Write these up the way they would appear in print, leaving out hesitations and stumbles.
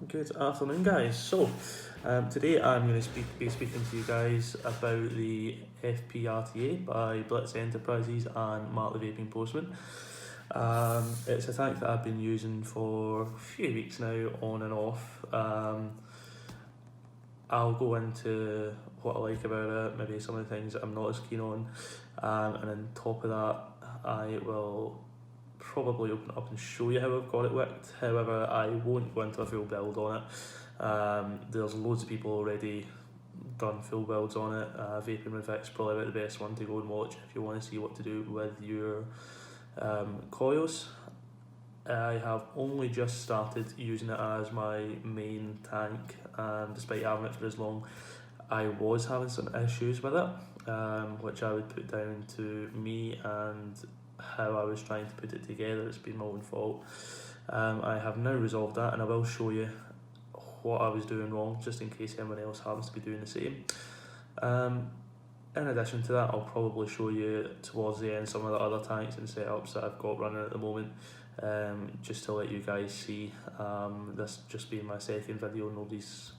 Good afternoon, guys. So, today I'm going to be speaking to you guys about the FPRTA by Blitz Enterprises and Mark the Vaping Postman. It's a tank that I've been using for a few weeks now, on and off. I'll go into what I like about it, maybe some of the things that I'm not as keen on, and on top of that, I will probably open it up and show you how I've got it worked. However, I won't go into a full build on it. There's loads of people already done full builds on it. Vaping with Vic's probably about the best one to go and watch if you want to see what to do with your coils. I have only just started using it as my main tank, and despite having it for as long, I was having some issues with it, which I would put down to me and how I was trying to put it together. It's been my own fault. I have now resolved that, and I will show you what I was doing wrong, just in case anyone else happens to be doing the same. In addition to that, I'll probably show you towards the end some of the other tanks and setups that I've got running at the moment, just to let you guys see. This just being my second video, nobody's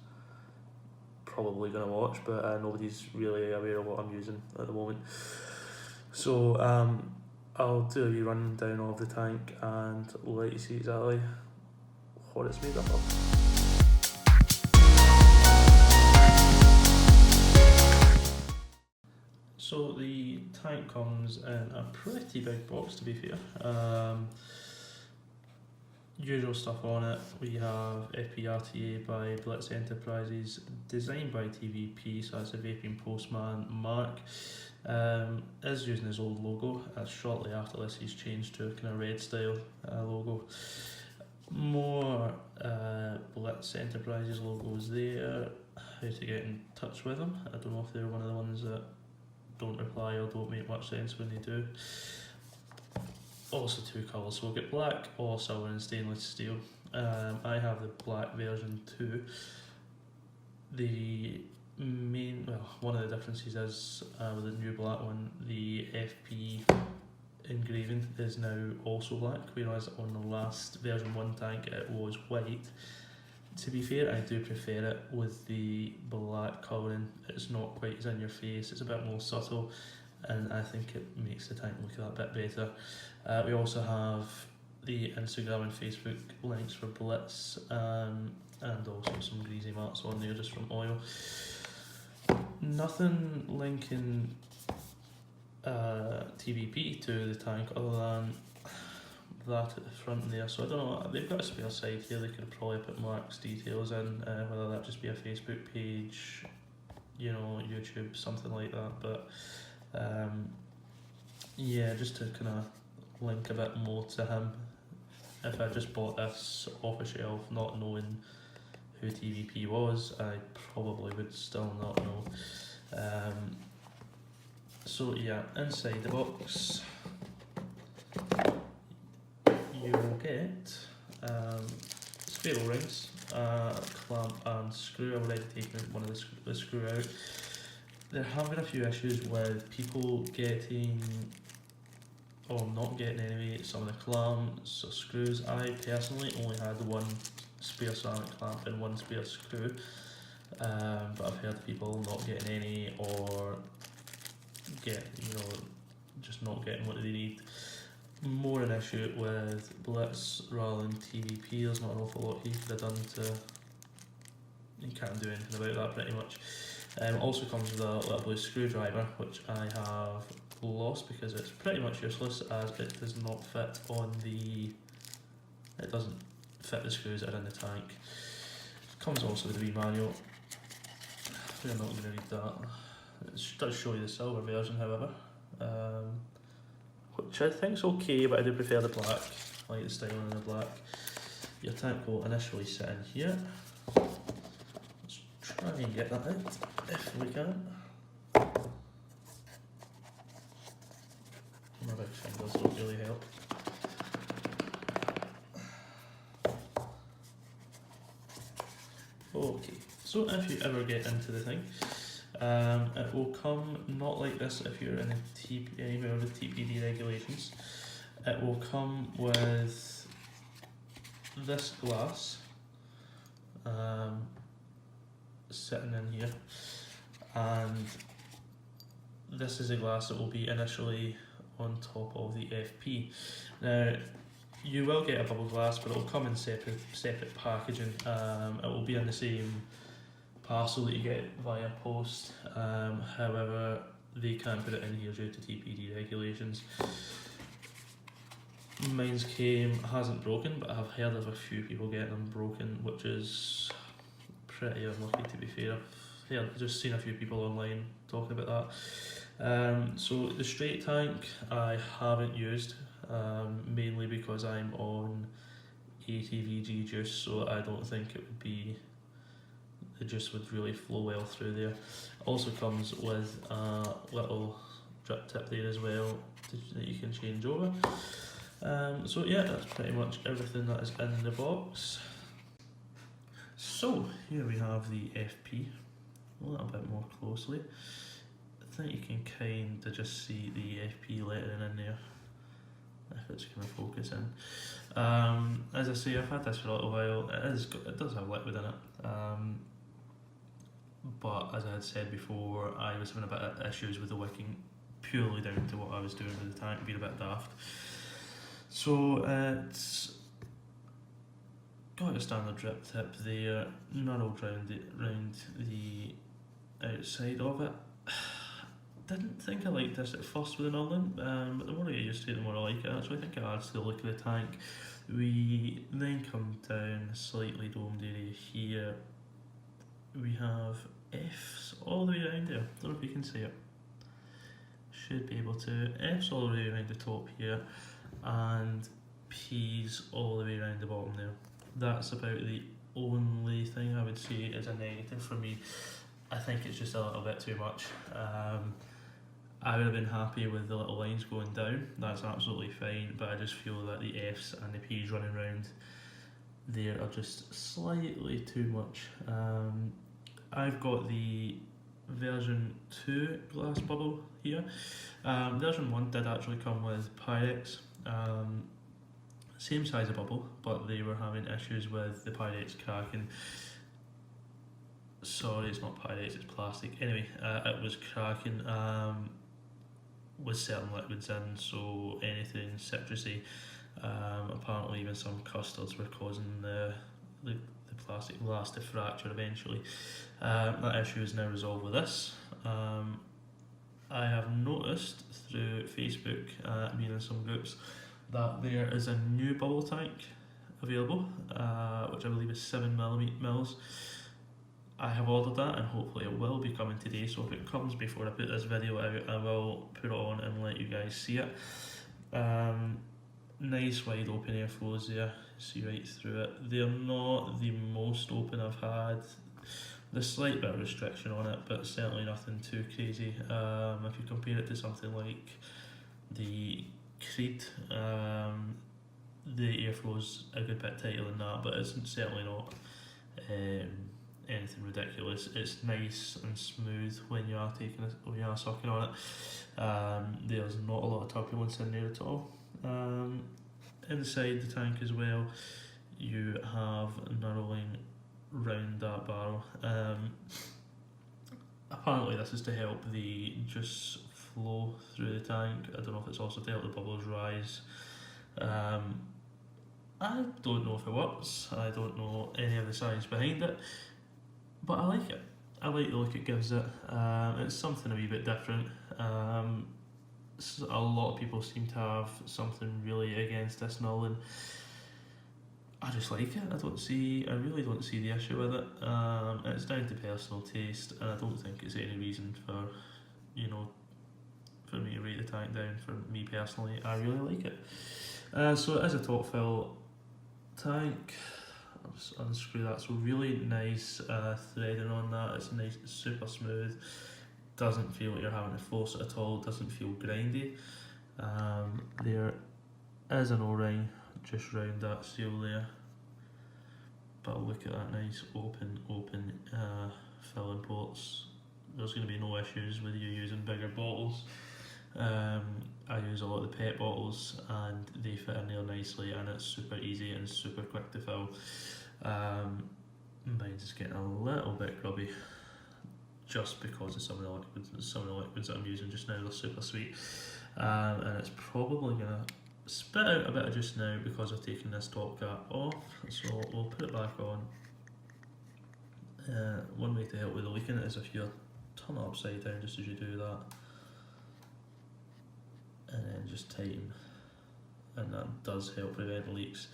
probably going to watch, but nobody's really aware of what I'm using at the moment. So I'll do a wee run down of the tank and let you see exactly what it's made up of. So the tank comes in a pretty big box, to be fair. Usual stuff on it. We have FPRTA by Blitz Enterprises, designed by TVP, so that's a Vaping Postman Mark. Is using his old logo. Shortly after this he's changed to a kind of red style logo. More Blitz Enterprises logos there. How to get in touch with them. I don't know if they're one of the ones that don't reply or don't make much sense when they do. Also two colours, so we'll get black or silver and stainless steel. I have the black version too. The one of the differences is with the new black one, the FP engraving is now also black, whereas on the last version 1 tank it was white. To be fair, I do prefer it with the black colouring. It's not quite as in your face, it's a bit more subtle, and I think it makes the tank look a bit better. We also have the Instagram and Facebook links for Blitz, and also some greasy marks on there just from oil. Nothing linking TVP to the tank other than that at the front there, so I don't know, they've got a spare side here. They could probably put Mark's details in, whether that just be a Facebook page, you know, YouTube, something like that, but yeah, just to kind of link a bit more to him. If I just bought this off a shelf not knowing who TVP was, I probably would still not know. So yeah, inside the box you will get spare rings, clamp and screw. I've already taken one of the screw out. There have been a few issues with people getting, or not getting anyway, some of the clamps or screws. I personally only had one spare ceramic clamp and one spare screw, but I've heard people not getting any, or just not getting what they need. More an issue with Blitz rather than TVP. There's not an awful lot he could have done you can't do anything about that pretty much. Also comes with a little blue screwdriver, which I have lost because it's pretty much useless, as it does not fit on it doesn't fit the screws that are in the tank. Comes also with a wee manual. We're not going to read that. It does show you the silver version, however, which I think is okay, but I do prefer the black. I like the styling in the black. Your tank will initially sit in here. Let's try and get that out if we can. My big fingers don't really help. Okay, so if you ever get into the thing, it will come not like this if you're in anywhere with TPD regulations. It will come with this glass, sitting in here, and this is a glass that will be initially on top of the FP. Now, you will get a bubble glass, but it will come in separate packaging. It will be in the same parcel that you get via post. However, they can't put it in here due to TPD regulations. Mine's hasn't broken, but I've heard of a few people getting them broken, which is pretty unlucky, to be fair. I've just seen a few people online talking about that. So the straight tank I haven't used, mainly because I'm on ATVG juice, so I don't think the juice would really flow well through there. Also comes with a little drip tip there as well that you can change over. So yeah, that's pretty much everything that is in the box. So here we have the FP, a little bit more closely. I think you can kind of just see the FP lettering in there, if it's going to focus in. As I say, I've had this for a little while. It does have liquid in it, but as I had said before, I was having a bit of issues with the wicking, purely down to what I was doing with the tank being a bit daft. So it's got a standard drip tip there, knurled round the outside of it. Didn't think I liked this at first with the knurling, but the more I get used to it, the more I like it. Actually, I think it adds to the look of the tank. We then come down, slightly domed area here. We have F's all the way around there. Don't know if you can see it. Should be able to. F's all the way around the top here, and P's all the way around the bottom there. That's about the only thing I would say is a negative for me. I think it's just a little bit too much. I would have been happy with the little lines going down, that's absolutely fine, but I just feel that the F's and the P's running around there are just slightly too much. I've got the version 2 glass bubble here. Version 1 did actually come with Pyrex, same size of bubble, but they were having issues with the Pyrex cracking. Sorry, it's not Pyrex, it's plastic. Anyway, it was cracking with certain liquids in, so anything citrusy. Apparently even some custards were causing the plastic glass to fracture eventually. That issue is now resolved with this. I have noticed through Facebook, being in some groups, that there is a new bubble tank available, which I believe is 7mm. I have ordered that and hopefully it will be coming today, so if it comes before I put this video out, I will put it on and let you guys see it. Nice wide open airflows there, see right through it. They're not the most open I've had. There's a slight bit of restriction on it, but certainly nothing too crazy. If you compare it to something like the Creed, the airflow's a good bit tighter than that, but it's certainly not anything ridiculous. It's nice and smooth when you are sucking on it. There's not a lot of turbulence in there at all. Inside the tank as well, you have knurling round that barrel. Apparently this is to help the juice flow through the tank. I don't know if it's also to help the bubbles rise. I don't know if it works. I don't know any of the science behind it, but I like it. I like the look it gives it. It's something a wee bit different. A lot of people seem to have something really against this knurling. I just like it. I really don't see the issue with it. It's down to personal taste, and I don't think it's any reason for me to rate the tank down. For me personally, I really like it. So it is a top fill tank. I'll just unscrew that. So really nice threading on that. It's nice, it's super smooth. Doesn't feel like you're having to force it at all. Doesn't feel grindy. There is an O-ring just round that seal there, but look at that nice open filling ports. There's going to be no issues with you using bigger bottles. I use a lot of the PET bottles and they fit in there nicely, and it's super easy and super quick to fill. Mine's is getting a little bit grubby just because of some of the liquids that I'm using just now. They're super sweet, and it's probably gonna spit out a bit of juice now because I've taken this top cap off. So we'll put it back on. One way to help with the leaking is if you turn it upside down just as you do that, and then just tighten, and that does help prevent leaks.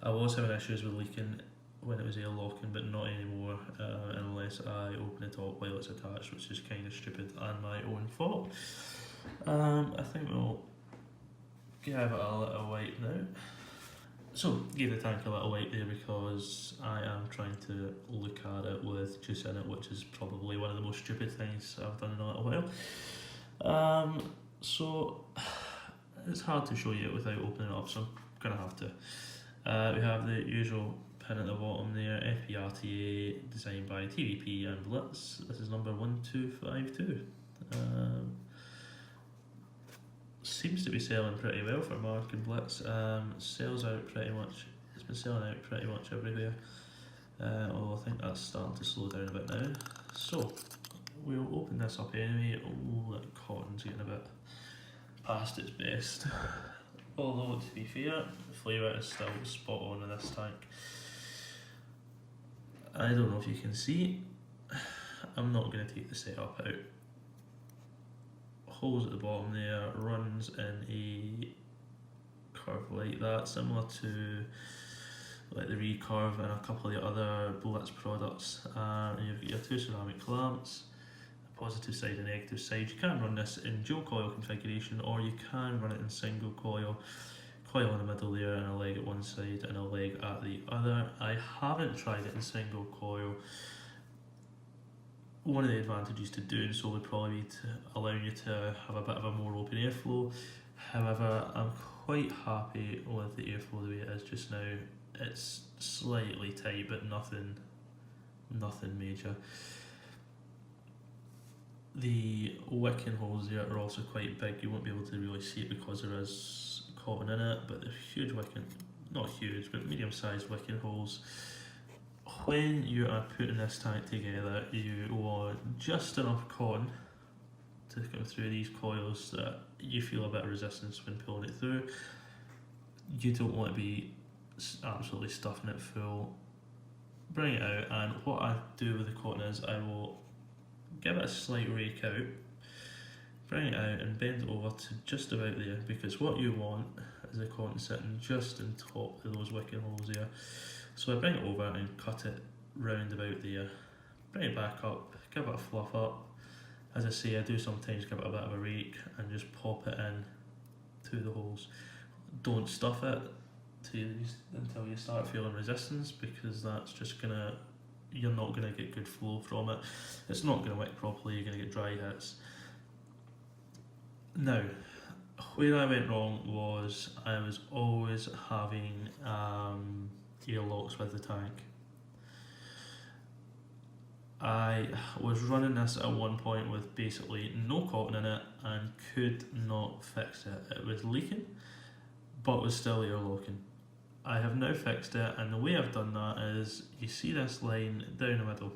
I was having issues with leaking when it was air locking, but not anymore, unless I open the top while it's attached, which is kind of stupid and my own fault. I think we'll give it a little wipe now. So, give the tank a little wipe there because I am trying to look at it with juice in it, which is probably one of the most stupid things I've done in a little while. So, it's hard to show you it without opening it up, so I'm going to have to. We have the usual pin at the bottom there, FPRTA, designed by TVP and Blitz. This is number 1252. Seems to be selling pretty well for Mark and Blitz. Sells out pretty much, it's been selling out pretty much everywhere. Although I think that's starting to slow down a bit now. So, we'll open this up anyway. Oh, that cotton's getting a bit past its best. Although, to be fair, the flavour is still spot on in this tank. I don't know if you can see, I'm not going to take the setup out. Holes at the bottom there, runs in a curve like that, similar to like the recurve and a couple of the other Blitz products. And you've got your two ceramic clamps, a positive side and negative side. You can run this in dual coil configuration, or you can run it in single coil. Coil in the middle there and a leg at one side and a leg at the other. I haven't tried it in single coil. One of the advantages to doing so would probably be to allowing you to have a bit of a more open airflow. However, I'm quite happy with the airflow the way it is just now. It's slightly tight, but nothing major. The wicking holes there are also quite big. You won't be able to really see it because there is cotton in it, but they're huge wicking, not huge, but medium-sized wicking holes. When you are putting this tank together, you want just enough cotton to come through these coils that you feel a bit of resistance when pulling it through. You don't want to be absolutely stuffing it full. Bring it out, and what I do with the cotton is I will give it a slight rake out, bring it out and bend it over to just about there, because what you want is the cotton sitting just on top of those wicking holes there. So I bring it over and cut it round about there, bring it back up, give it a fluff up. As I say, I do sometimes give it a bit of a rake and just pop it in to the holes. Don't stuff it until you start feeling resistance, because that's just you're not gonna get good flow from it. It's not gonna wick properly, you're gonna get dry hits. Now, where I went wrong was I was always having airlocks with the tank. I was running this at one point with basically no cotton in it and could not fix it. It was leaking, but was still airlocking. I have now fixed it, and the way I've done that is, you see this line down the middle.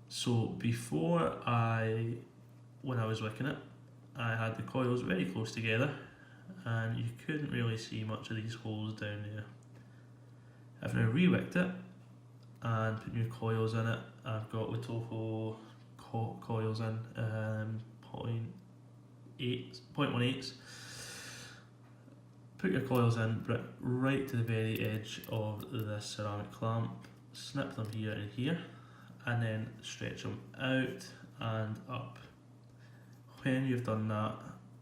So before when I was wicking it, I had the coils very close together and you couldn't really see much of these holes down there. I've now re-wicked it and put new coils in it. I've got Litoho coils in, 0.18s. Put your coils in right to the very edge of the ceramic clamp, snip them here and here, and then stretch them out and up. When you've done that,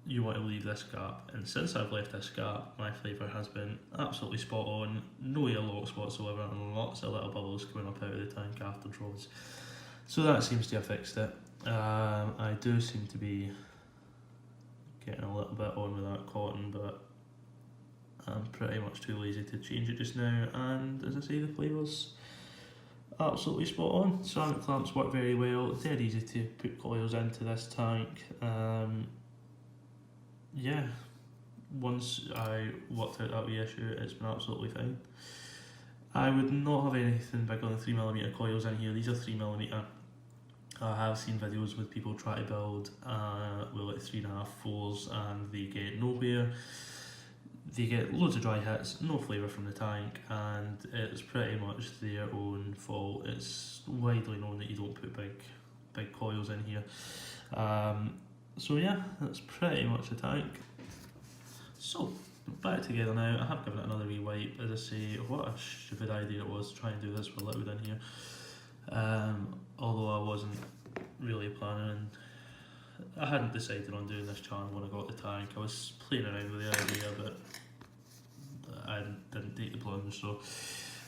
you want to leave this gap, and since I've left this gap, my flavour has been absolutely spot on, no airlocks whatsoever, and lots of little bubbles coming up out of the tank after draws. So that seems to have fixed it. I do seem to be getting a little bit on with that cotton, but I'm pretty much too lazy to change it just now, and as I say, the flavour's absolutely spot on. Ceramic clamps work very well, dead easy to put coils into this tank. Yeah, once I worked out that wee issue, it's been absolutely fine. I would not have anything bigger than 3mm coils in here. These are 3mm. I have seen videos with people try to build with like 3.5, 4s and they get nowhere. They get loads of dry hits, no flavour from the tank, and it's pretty much their own fault. It's widely known that you don't put big coils in here. So yeah, that's pretty much the tank. So, back together now. I have given it another wee wipe. As I say, what a stupid idea it was to try and do this with liquid in here. Although I wasn't really planning, I hadn't decided on doing this challenge when I got the tank. I was playing around with the idea, but I didn't take the plunge, so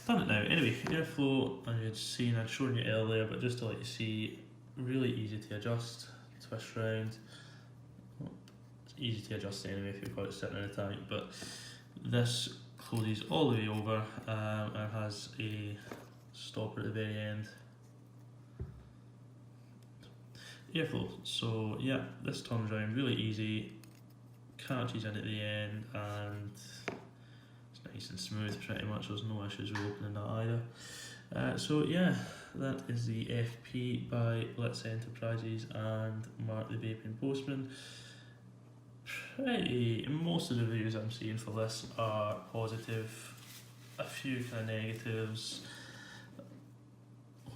done it now. Anyway, airflow, I'd shown you earlier, but just to let you see, really easy to adjust, twist round. It's easy to adjust anyway if you've got it sitting in a tank, but this closes all the way over and has a stopper at the very end. Airflow, so yeah, this turns around really easy, catches in at the end, and it's nice and smooth pretty much. There's no issues with opening that either. So yeah, that is the FP by Blitz Enterprises and Mark the Vaping Postman. Most of the reviews I'm seeing for this are positive, a few kind of negatives,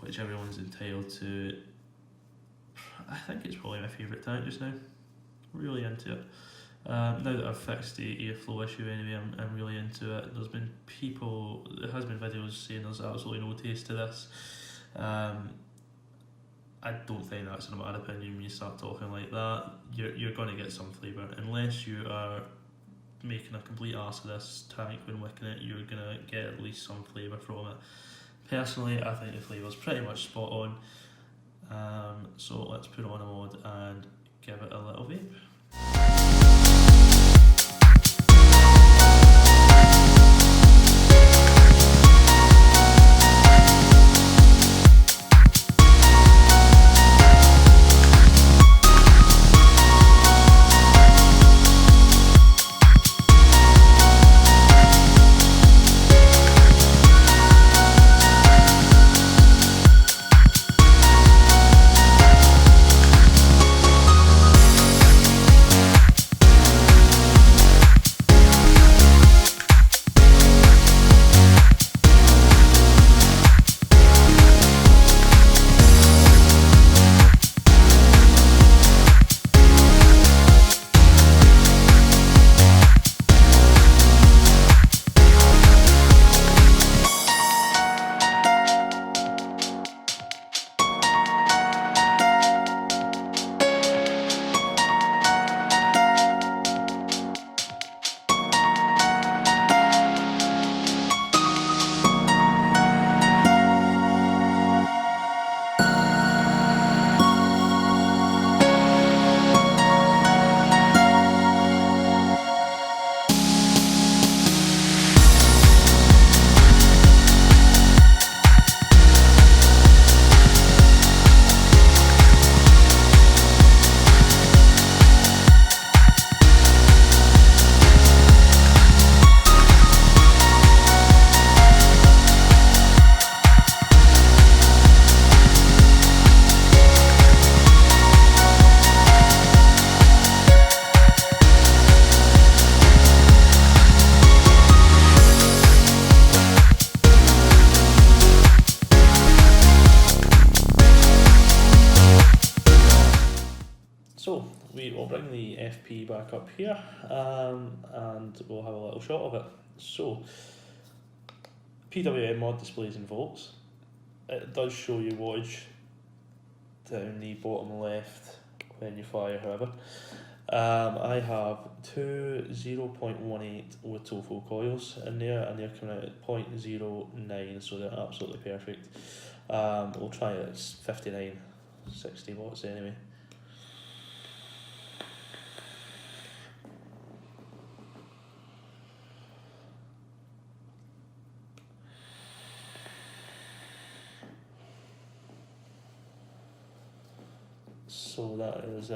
which everyone's entitled to. I think it's probably my favourite tank just now. Really into it. Now that I've fixed the airflow issue anyway, I'm really into it. There has been videos saying there's absolutely no taste to this. I don't think that's in a bad opinion when you start talking like that. You're going to get some flavour. Unless you are making a complete arse of this tank when wicking it, you're going to get at least some flavour from it. Personally, I think the flavour's pretty much spot on. So let's put on a mod and give it a little vape. So we will bring the FP back up here and we'll have a little shot of it. So PWM mod displays in volts. It does show you wattage down the bottom left when you fire, however. I have two 0.18 with TOFO coils in there and they're coming out at 0.09, so they're absolutely perfect. We'll try it at 59, 60 watts anyway. So that is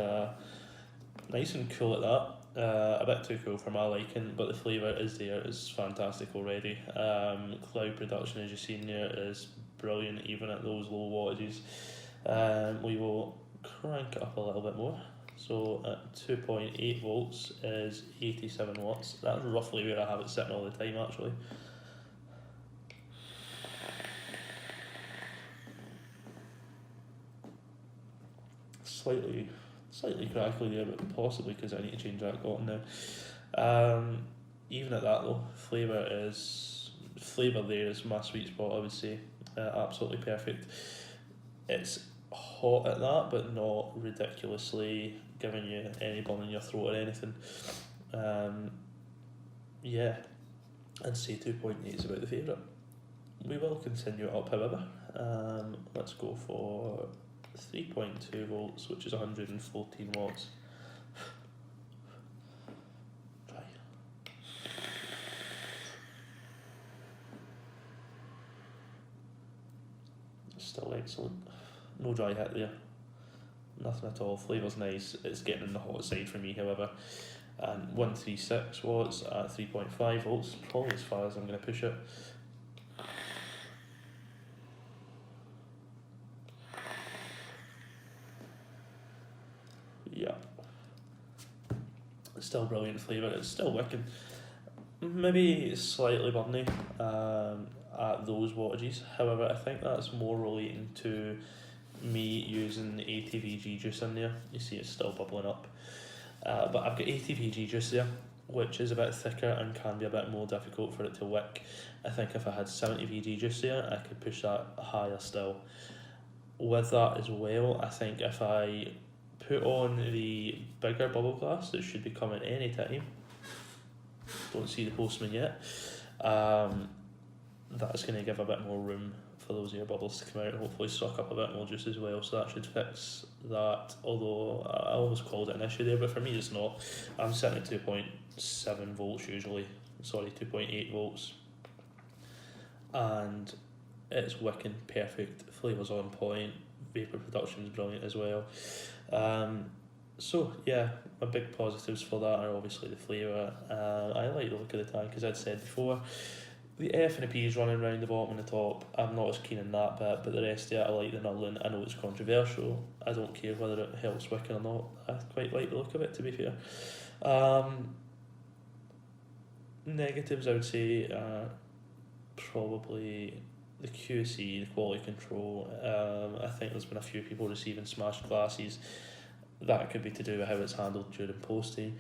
nice and cool at that. A bit too cool for my liking, but the flavour is there, it's fantastic already. Cloud production, as you've seen there, is brilliant even at those low wattages. We will crank it up a little bit more. So at 2.8 volts is 87 watts. That's roughly where I have it sitting all the time actually. Slightly crackly there, but possibly because I need to change that cotton now. Even at that though, flavour there is my sweet spot, I would say. Absolutely perfect. It's hot at that, but not ridiculously giving you any burn in your throat or anything. Yeah, I'd say 2.8 is about the favourite. We will continue up, however. Let's go for 3.2 volts, which is 114 watts. Dry. Still excellent. No dry hit there. Nothing at all. Flavour's nice. It's getting on the hot side for me, however. And 136 watts at 3.5 volts, probably as far as I'm going to push it. Yeah. It's still brilliant flavour. It's still wicked. Maybe slightly burny at those wattages. However, I think that's more relating to me using ATVG juice in there. You see it's still bubbling up. But I've got ATVG juice there, which is a bit thicker and can be a bit more difficult for it to wick. I think if I had 70 VG juice there, I could push that higher still. With that as well, I think if I put on the bigger bubble glass that should be coming any time, don't see the postman yet, that's going to give a bit more room for those air bubbles to come out and hopefully suck up a bit more juice as well, so that should fix that, although I almost called it an issue there, but for me it's not. I'm sitting at 2.7 volts usually, sorry 2.8 volts, and it's wicking perfect, flavour's on point, vapour production's brilliant as well. So yeah, my big positives for that are obviously the flavour. I like the look of the tank, as I'd said before. The F and the P is running around the bottom and the top. I'm not as keen on that bit, but the rest of it I like the knurling. I know it's controversial. I don't care whether it helps wicking or not. I quite like the look of it, to be fair. Negatives I would say probably the QC, the quality control. I think there's been a few people receiving smashed glasses. That could be to do with how it's handled during posting.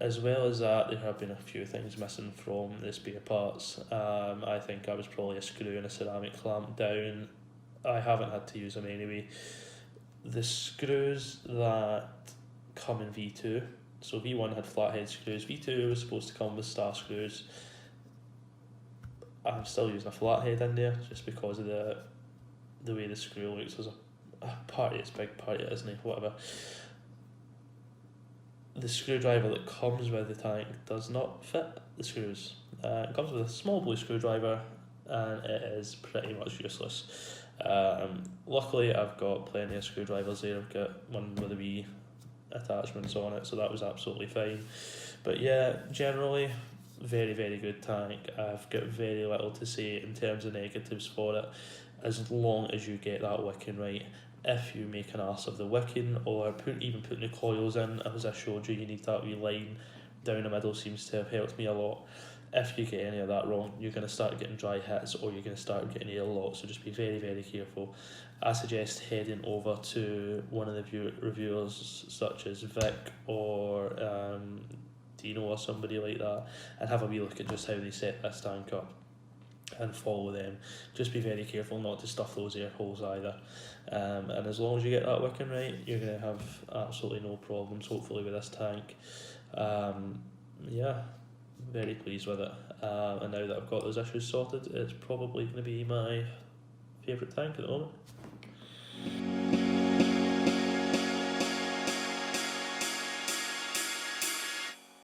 As well as that, there have been a few things missing from the spare parts. I think I was probably a screw and a ceramic clamp down. I haven't had to use them anyway. The screws that come in V2, so V1 had flathead screws, V2 was supposed to come with star screws. I'm still using a flathead in there just because of the way the screw looks. There's a part it's big, part it isn't, whatever. The screwdriver that comes with the tank does not fit the screws. It comes with a small blue screwdriver and it is pretty much useless. Luckily I've got plenty of screwdrivers there. I've got one with the wee attachments on it, so that was absolutely fine. But yeah, generally very, very good tank. I've got very little to say in terms of negatives for it, as long as you get that wicking right. If you make an arse of the wicking or even putting the coils in, as I showed you, you need that wee line down the middle, seems to have helped me a lot. If you get any of that wrong, you're going to start getting dry hits or you're going to start getting air lock, so just be very, very careful. I suggest heading over to one of the reviewers such as Vic or Dino or somebody like that and have a wee look at just how they set this tank up and follow them. Just be very careful not to stuff those air holes either. And as long as you get that wicking right, you're going to have absolutely no problems hopefully with this tank. Yeah, very pleased with it. And now that I've got those issues sorted, it's probably going to be my favourite tank at the moment.